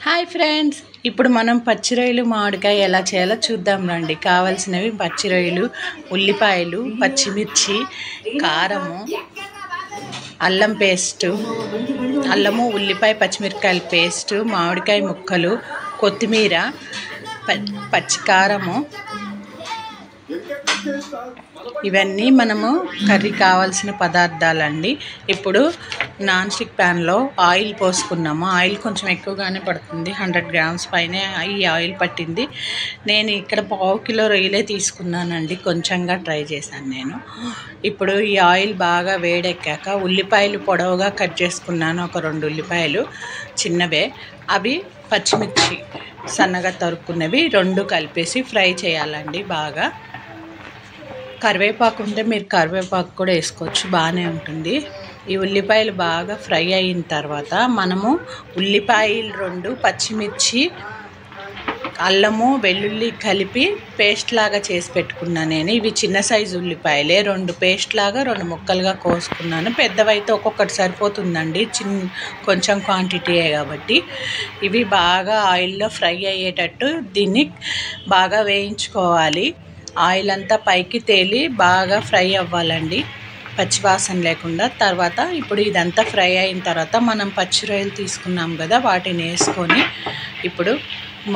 Hi friends, ఇప్పుడు మనం పచ్చి రొయ్యలు మామిడికాయ ఎలా చేయాలో చూద్దాం రండి. కావాల్సినవి పచ్చి రొయ్యలు, ఉల్లిపాయలు, పచ్చిమిర్చి, కారము, అల్లం పేస్టు, అల్లము ఉల్లిపాయ పచ్చిమిరపకాయల పేస్టు, మామిడికాయ ముక్కలు, కొత్తిమీర, పచ్చికారము, ఇవన్నీ మనము కర్రీ కావాల్సిన పదార్థాలండి. ఇప్పుడు నాన్ స్టిక్ ప్యాన్లో ఆయిల్ పోసుకున్నాము. ఆయిల్ కొంచెం ఎక్కువగానే పడుతుంది, 100 గ్రామ్స్ పైనే ఈ ఆయిల్ పట్టింది. నేను ఇక్కడ 1/2 కిలో రొయ్యలే తీసుకున్నానండి, కొంచెంగా ట్రై చేశాను నేను. ఇప్పుడు ఈ ఆయిల్ బాగా వేడెక్కాక ఉల్లిపాయలు పొడవుగా కట్ చేసుకున్నాను, ఒక 2 ఉల్లిపాయలు చిన్నవే. అవి పచ్చిమిర్చి సన్నగా తరుక్కున్నవి 2 కలిపేసి ఫ్రై చేయాలండి బాగా. కరివేపాకు ఉంటే మీరు కరివేపాకు కూడా వేసుకోవచ్చు, బాగానే ఉంటుంది. ఈ ఉల్లిపాయలు బాగా ఫ్రై అయిన తర్వాత మనము ఉల్లిపాయలు 2, పచ్చిమిర్చి, అల్లము వెల్లుల్లి కలిపి పేస్ట్ లాగా చేసి పెట్టుకున్నాను నేను. ఇవి చిన్న సైజు ఉల్లిపాయలే, 2 పేస్ట్ లాగా 2 ముక్కలుగా కోసుకున్నాను. పెద్దవైతే ఒక్కొక్కటి సరిపోతుందండి, కొంచెం క్వాంటిటీయే కాబట్టి. ఇవి బాగా ఆయిల్లో ఫ్రై అయ్యేటట్టు దీన్ని బాగా వేయించుకోవాలి. ఆయిల్ అంతా పైకి తేలి బాగా ఫ్రై అవ్వాలండి, పచ్చివాసన లేకుండా. తర్వాత ఇప్పుడు ఇదంతా ఫ్రై అయిన తర్వాత మనం పచ్చి రొయ్యలు తీసుకున్నాం కదా, వాటిని వేసుకొని ఇప్పుడు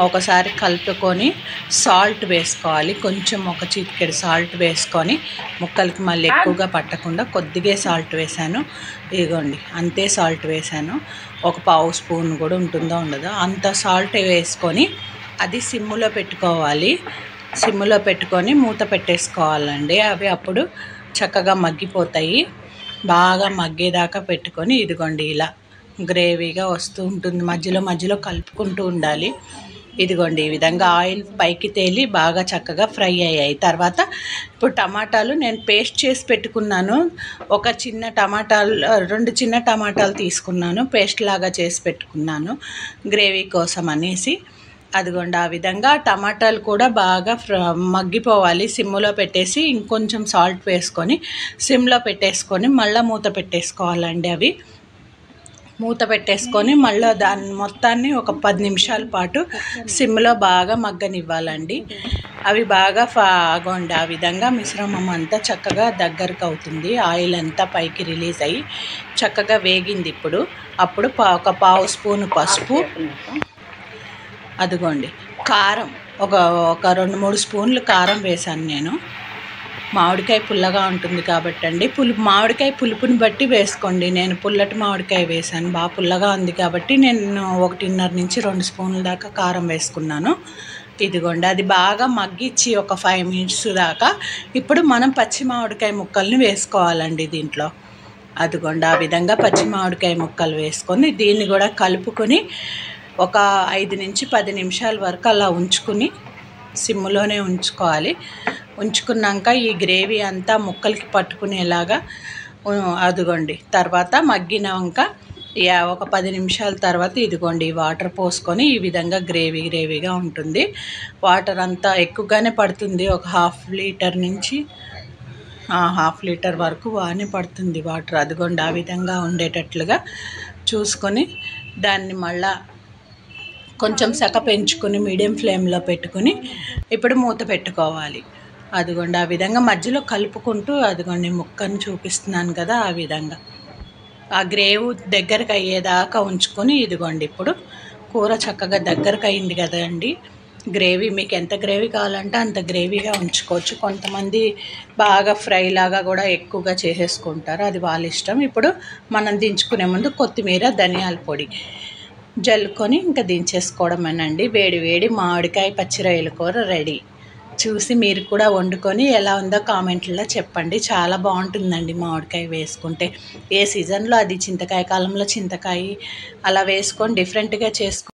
ఒకసారి కలుపుకొని సాల్ట్ వేసుకోవాలి. కొంచెం ఒక చిటికెడు సాల్ట్ వేసుకొని ముక్కలకి మళ్ళీ ఎక్కువగా పట్టకుండా కొద్దిగా సాల్ట్ వేసాను. ఇదిగోండి, అంతే సాల్ట్ వేసాను. ఒక 1/2 స్పూన్ కూడా ఉంటుందో ఉండదో అంత సాల్ట్ వేసుకొని అది సిమ్ములో పెట్టుకోవాలి. సిమ్ములో పెట్టుకొని మూత పెట్టేసుకోవాలండి. అవి అప్పుడు చక్కగా మగ్గిపోతాయి. బాగా మగ్గేదాకా పెట్టుకొని ఇదిగోండి ఇలా గ్రేవీగా వస్తూ ఉంటుంది, మధ్యలో మధ్యలో కలుపుకుంటూ ఉండాలి. ఇదిగోండి ఈ విధంగా ఆయిల్ పైకి తేలి బాగా చక్కగా ఫ్రై అయ్యాయి. తర్వాత ఇప్పుడు టమాటాలు నేను పేస్ట్ చేసి పెట్టుకున్నాను. ఒక చిన్న టమాటాలు 2 చిన్న టమాటాలు తీసుకున్నాను, పేస్ట్ లాగా చేసి పెట్టుకున్నాను గ్రేవీ కోసం అనేసి. అదిగోండి ఆ విధంగా టమాటాలు కూడా బాగా మగ్గిపోవాలి. సిమ్లో పెట్టేసి ఇంకొంచెం సాల్ట్ వేసుకొని సిమ్లో పెట్టేసుకొని మళ్ళీ మూత పెట్టేసుకోవాలండి. అవి మూత పెట్టేసుకొని మళ్ళీ దాన్ని మొత్తాన్ని ఒక 10 నిమిషాల పాటు సిమ్లో బాగా మగ్గనివ్వాలండి. అవి బాగా ఆగండి. ఆ విధంగా మిశ్రమం అంతా చక్కగా దగ్గరకు అవుతుంది. ఆయిల్ అంతా పైకి రిలీజ్ అయ్యి చక్కగా వేగింది. అప్పుడు ఒక 1/2 స్పూను పసుపు, అదిగోండి కారం ఒక 2-3 స్పూన్లు కారం వేసాను నేను. మామిడికాయ పుల్లగా ఉంటుంది కాబట్టి అండి, మామిడికాయ పులుపుని బట్టి వేసుకోండి. నేను పుల్లటి మామిడికాయ వేసాను, బాగా పుల్లగా ఉంది కాబట్టి నేను 1.5 నుంచి 2 స్పూన్ల దాకా కారం వేసుకున్నాను. ఇదిగోండి అది బాగా మగ్గిచ్చి ఒక 5 మినిట్స్ దాకా ఇప్పుడు మనం పచ్చి మామిడికాయ ముక్కల్ని వేసుకోవాలండి దీంట్లో. అదిగోండి ఆ విధంగా పచ్చి మామిడికాయ ముక్కలు వేసుకొని దీన్ని కూడా కలుపుకొని ఒక 5 నుంచి 10 నిమిషాల వరకు అలా ఉంచుకుని సిమ్లోనే ఉంచుకోవాలి. ఉంచుకున్నాక ఈ గ్రేవీ అంతా ముక్కలకి పట్టుకునేలాగా అదిగోండి. తర్వాత మగ్గినాక ఒక 10 నిమిషాల తర్వాత ఇదిగోండి వాటర్ పోసుకొని ఈ విధంగా గ్రేవీగా ఉంటుంది. వాటర్ అంతా ఎక్కువగానే పడుతుంది, ఒక 1/2 లీటర్ నుంచి 1/2 లీటర్ వరకు బాగానే పడుతుంది వాటర్. అదిగోండి ఆ విధంగా ఉండేటట్లుగా చూసుకొని దాన్ని మళ్ళా కొంచెం సగ పెంచుకొని మీడియం ఫ్లేమ్లో పెట్టుకుని ఇప్పుడు మూత పెట్టుకోవాలి. అదిగోండి ఆ విధంగా మధ్యలో కలుపుకుంటూ అదిగోండి ముక్కను చూపిస్తున్నాను కదా, ఆ విధంగా ఆ గ్రేవీ దగ్గరకు అయ్యేదాకా ఉంచుకొని ఇదిగోండి ఇప్పుడు కూర చక్కగా దగ్గరకు అయింది కదండి. గ్రేవీ మీకు ఎంత గ్రేవీ కావాలంటే అంత గ్రేవీగా ఉంచుకోవచ్చు. కొంతమంది బాగా ఫ్రై లాగా కూడా ఎక్కువగా చేసేసుకుంటారు, అది వాళ్ళ ఇష్టం. ఇప్పుడు మనం దించుకునే ముందు కొత్తిమీర, ధనియాల పొడి జల్లుకొని ఇంకా దించేసుకోవడమేనండి. వేడి వేడి మామిడికాయ పచ్చి రొయ్యల కూర రెడీ. చూసి మీరు కూడా వండుకొని ఎలా ఉందో కామెంట్లో చెప్పండి. చాలా బాగుంటుందండి మామిడికాయ వేసుకుంటే. ఏ సీజన్లో అది, చింతకాయ కాలంలో చింతకాయ అలా వేసుకొని డిఫరెంట్గా చేసుకో.